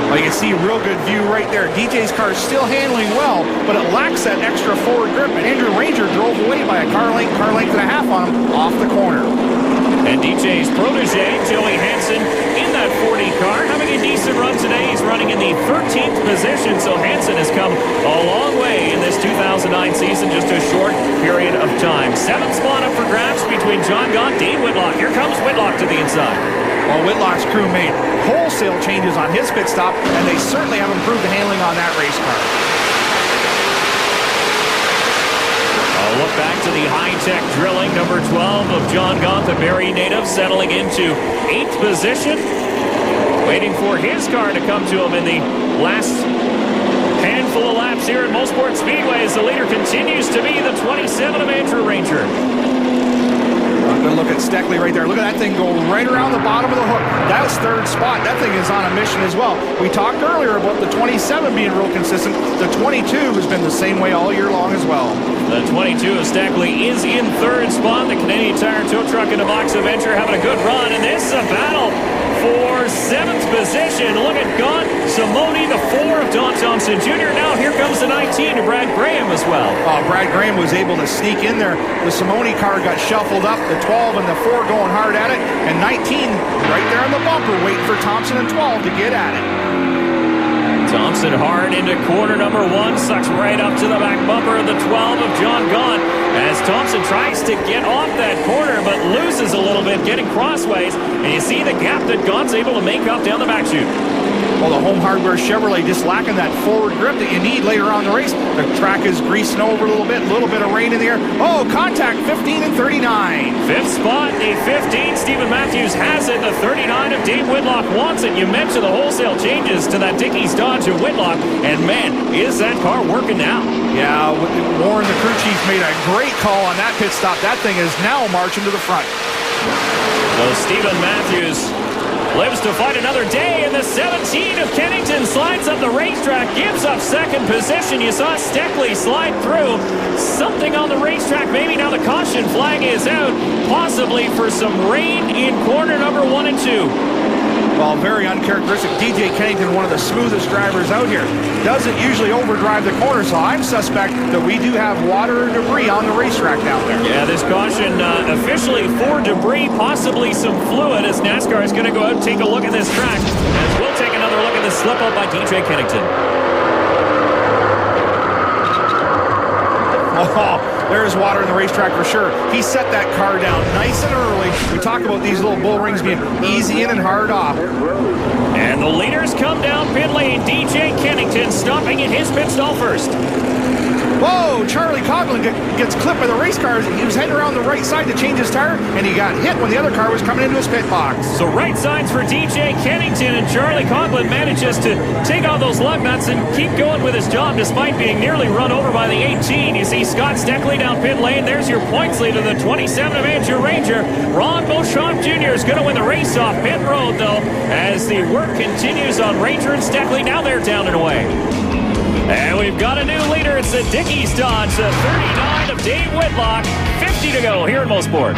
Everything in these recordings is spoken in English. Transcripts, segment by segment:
Well, you can see a real good view right there. DJ's car is still handling well, but it lacks that extra forward grip. And Andrew Ranger drove away by a car length and a half on him off the corner. And DJ's protege, Joey Hansen, in that 40 car, having a decent run today. He's running in the 13th position, so Hansen has come a long way in this 2009 season, just a short period of time. 7th spot up for grabs between John Gaunt, Dave Whitlock. Here comes Whitlock to the inside. Well, Whitlock's crew made wholesale changes on his pit stop, and they certainly have improved the handling on that race car. A look back to the high-tech drilling. Number 12 of John Gaunt, the Barrie native, settling into 8th position. Waiting for his car to come to him in the last handful of laps here at Mosport Speedway as the leader continues to be the 27 of Andrew Ranger. Good look at Steckley right there. Look at that thing go right around the bottom of the hook. That's 3rd spot. That thing is on a mission as well. We talked earlier about the 27 being real consistent. The 22 has been the same way all year long as well. The 22 of Steckley is in 3rd spot. The Canadian Tire tow truck in the box adventure having a good run. And this is a battle for 7th position. Look at Gaunt, Simone, the 4 of Don Thompson Jr. Now here comes the 19 of Brad Graham as well. Brad Graham was able to sneak in there. The Simone car got shuffled up. The 12 and the 4 going hard at it. And 19 right there on the bumper waiting for Thompson and 12 to get at it. Thompson hard into corner number 1, sucks right up to the back bumper of the 12 of John Gaunt as Thompson tries to get off that corner but loses a little bit getting crossways, and you see the gap that Gaunt's able to make up down the back chute. Well, the Home Hardware Chevrolet just lacking that forward grip that you need later on in the race. The track is greasing over a little bit of rain in the air. Oh, contact 15 and 39. 5th spot, the 15. Stephen Matthews has it. The 39 of Dave Whitlock wants it. You mentioned the wholesale changes to that Dickies Dodge of Whitlock, and man, is that car working now. Yeah, Warren, the crew chief, made a great call on that pit stop. That thing is now marching to the front. So Stephen Matthews lives to fight another day, and the 17 of Kennington slides up the racetrack, gives up 2nd position. You saw Steckley slide through. Something on the racetrack. Maybe now the caution flag is out, possibly for some rain in corner number 1 and 2. Well, very uncharacteristic. DJ Kennington, one of the smoothest drivers out here, doesn't usually overdrive the corner, so I'm suspect that we do have water or debris on the racetrack down there. Yeah, this caution officially for debris, possibly some fluid, as NASCAR is going to go out and take a look at this track, as we'll take another look at the slip-up by DJ Kennington. Oh, there's water in the racetrack for sure. He set that car down nice and early. We talk about these little bull rings being easy in and hard off. And the leaders come down pit lane. DJ Kennington stopping in his pit stall first. Whoa, Charlie Coughlin gets clipped by the race cars. He was heading around the right side to change his tire, and he got hit when the other car was coming into his pit box. So right sides for DJ Kennington, and Charlie Coughlin manages to take out those lug nuts and keep going with his job despite being nearly run over by the 18. You see Scott Steckley down pit lane. There's your points leader, the 27 of Andrew Ranger. Ron Beauchamp Jr. is going to win the race off pit road, though, as the work continues on Ranger and Steckley. Now they're down and away. And we've got a new leader. It's the Dickies Dodge, the 39 of Dave Whitlock. 50 to go here in Mosport.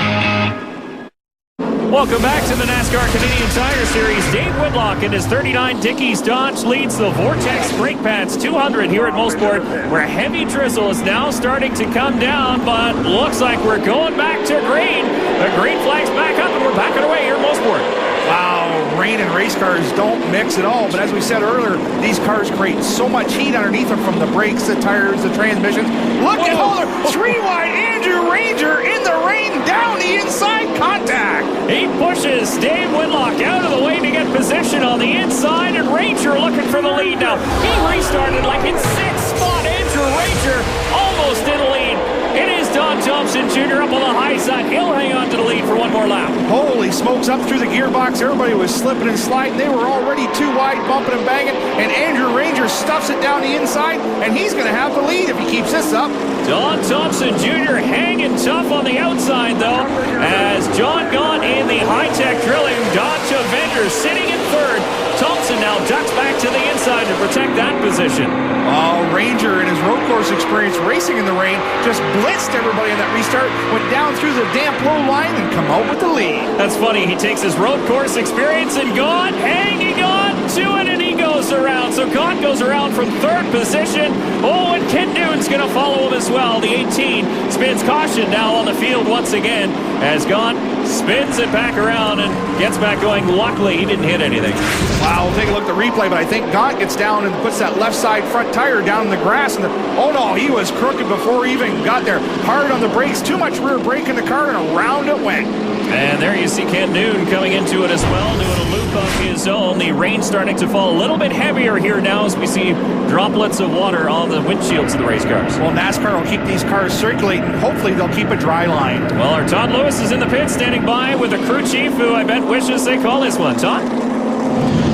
Welcome back to the NASCAR Canadian Tire Series. Dave Whitlock in his 39 Dickies Dodge leads the Vortex Brake Pads 200 here at Mosport, where heavy drizzle is now starting to come down, but looks like we're going back to green. The green flag's back up, and we're backing away here in Mosport. Wow, rain and race cars don't mix at all. But as we said earlier, these cars create so much heat underneath them, from the brakes, the tires, the transmissions. Look at Holder, 3-wide Andrew Ranger in the rain down the inside, contact. He pushes Dave Whitlock out of the way to get position on the inside, and Ranger looking for the lead now. He restarted like in 6th spot. Andrew Ranger almost in the lead. It is Don Thompson Jr. up on the high side. He'll hang on to the lead for one more lap. Holy smokes, up through the gearbox. Everybody was slipping and sliding. They were already too wide, bumping and banging. And Andrew Ranger stuffs it down the inside, and he's going to have the lead if he keeps this up. Don Thompson Jr. hanging tough on the outside, though, as John Gaunt in the high-tech drilling Dodge Avenger sitting in 3rd. Thompson now ducks back to the inside to protect that position. Oh, Ranger, in his road course experience racing in the rain, just blitzed everybody in that restart, went down through the damp low line and come out with the lead. That's funny. He takes his road course experience and Gaunt hanging on to it, and he goes around so Gaunt goes around from third position. Oh, and Ken Noon's going to follow him as well. The 18 spins caution now on the field once again as Gaunt spins it back around and gets back going. Luckily, he didn't hit anything. Wow, we'll take a look at the replay, but I think Gaunt gets down and puts that left side front tire down in the grass. And oh no, he was crooked before he even got there. Hard on the brakes, too much rear brake in the car, and around it went. And there you see Ken Noon coming into it as well, doing a loop of his own. The rain starting to fall a little bit heavier here now as we see droplets of water on the windshields of the race cars. Well, NASCAR will keep these cars circulating. Hopefully they'll keep a dry line. Well, our Todd Lewis is in the pit standing by with the crew chief, who I bet wishes they call this one. Todd?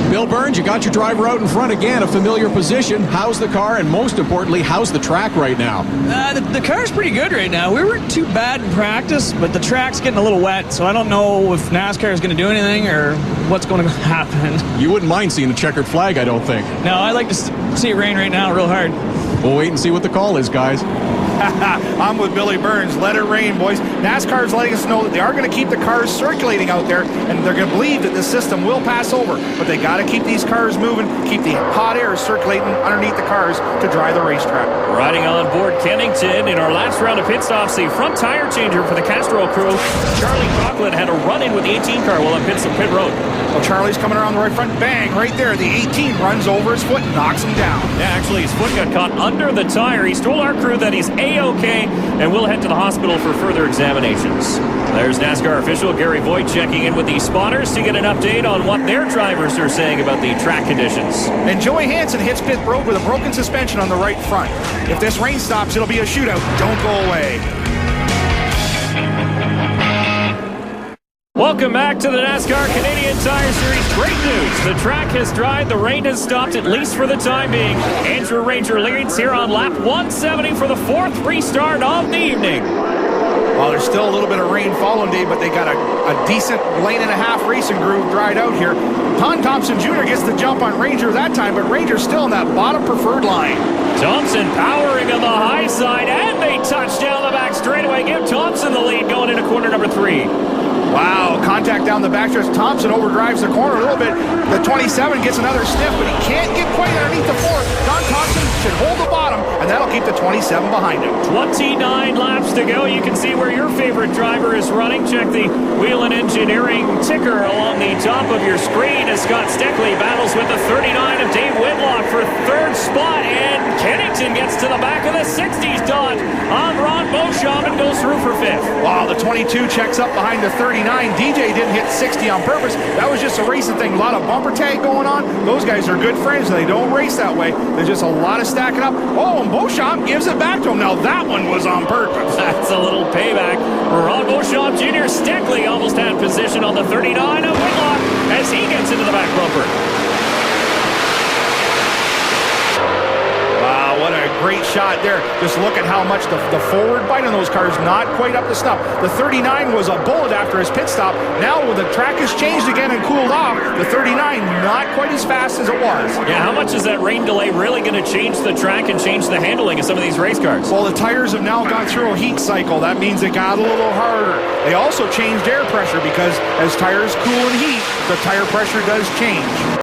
Bill Burns, you got your driver out in front again, a familiar position. How's the car, and most importantly, how's the track right now? The car's pretty good right now. We weren't too bad in practice, but the track's getting a little wet, so I don't know if NASCAR is going to do anything or what's going to happen. You wouldn't mind seeing a checkered flag, I don't think. No, I'd like to see it rain right now real hard. We'll wait and see what the call is, guys. I'm with Billy Burns. Let it rain, boys. NASCAR's letting us know that they are going to keep the cars circulating out there, and they're going to believe that the system will pass over. But they got to keep these cars moving, keep the hot air circulating underneath the cars to dry the racetrack. Riding on board Kennington in our last round of pit stops, the front tire changer for the Castrol crew, Charlie Coughlin, had a run-in with the 18 car while on pit road. Well, Charlie's coming around the right front. Bang, right there. The 18 runs over his foot and knocks him down. Yeah, actually, his foot got caught under the tire. He's told our crew that he's A-OK and will head to the hospital for further examinations. There's NASCAR official Gary Voigt checking in with the spotters to get an update on what their drivers are saying about the track conditions. And Joey Hansen hits pit road with a broken suspension on the right front. If this rain stops, it'll be a shootout. Don't go away. Welcome back to the NASCAR Canadian Tire Series. Great news. The track has dried. The rain has stopped, at least for the time being. Andrew Ranger leads here on lap 170 for the fourth restart of the evening. Well, there's still a little bit of rain falling, Dave, but they got a decent lane and a half racing groove dried out here. Don Thompson Jr. gets the jump on Ranger that time, but Ranger's still in that bottom preferred line. Thompson powering on the high side, and they touch down the back straightaway. Give Thompson the lead going into corner number 3. Wow, contact down the backstretch. Thompson overdrives the corner a little bit. The 27 gets another sniff, but he can't get quite underneath the 4. Don Thompson should hold the bottom, and that'll keep the 27 behind him. 29 laps to go. You can see where your favorite driver is running. Check the Wheel and Engineering ticker along the top of your screen as Scott Steckley battles with the 39 of Dave Whitlock for third spot, and Kennington gets to the back of the 60s dot on Ron Beauchamp and goes through for 5th. Wow, the 22 checks up behind the 39. DJ didn't hit 60 on purpose. That was just a racing thing. A lot of bumper tag going on. Those guys are good friends, and they don't race that way. There's just a lot of stacking up. Oh, and Beauchamp gives it back to him. Now that one was on purpose. That's a little payback. Ron Beauchamp Jr. Steckley almost had position on the 39 of Whitlock as he gets into the back bumper. What a great shot there. Just look at how much the forward bite on those cars not quite up to snuff. The 39 was a bullet after his pit stop. Now when the track has changed again and cooled off, the 39 not quite as fast as it was. Yeah, how much is that rain delay really going to change the track and change the handling of some of these race cars? Well, the tires have now gone through a heat cycle. That means it got a little harder. They also changed air pressure because as tires cool and heat, the tire pressure does change.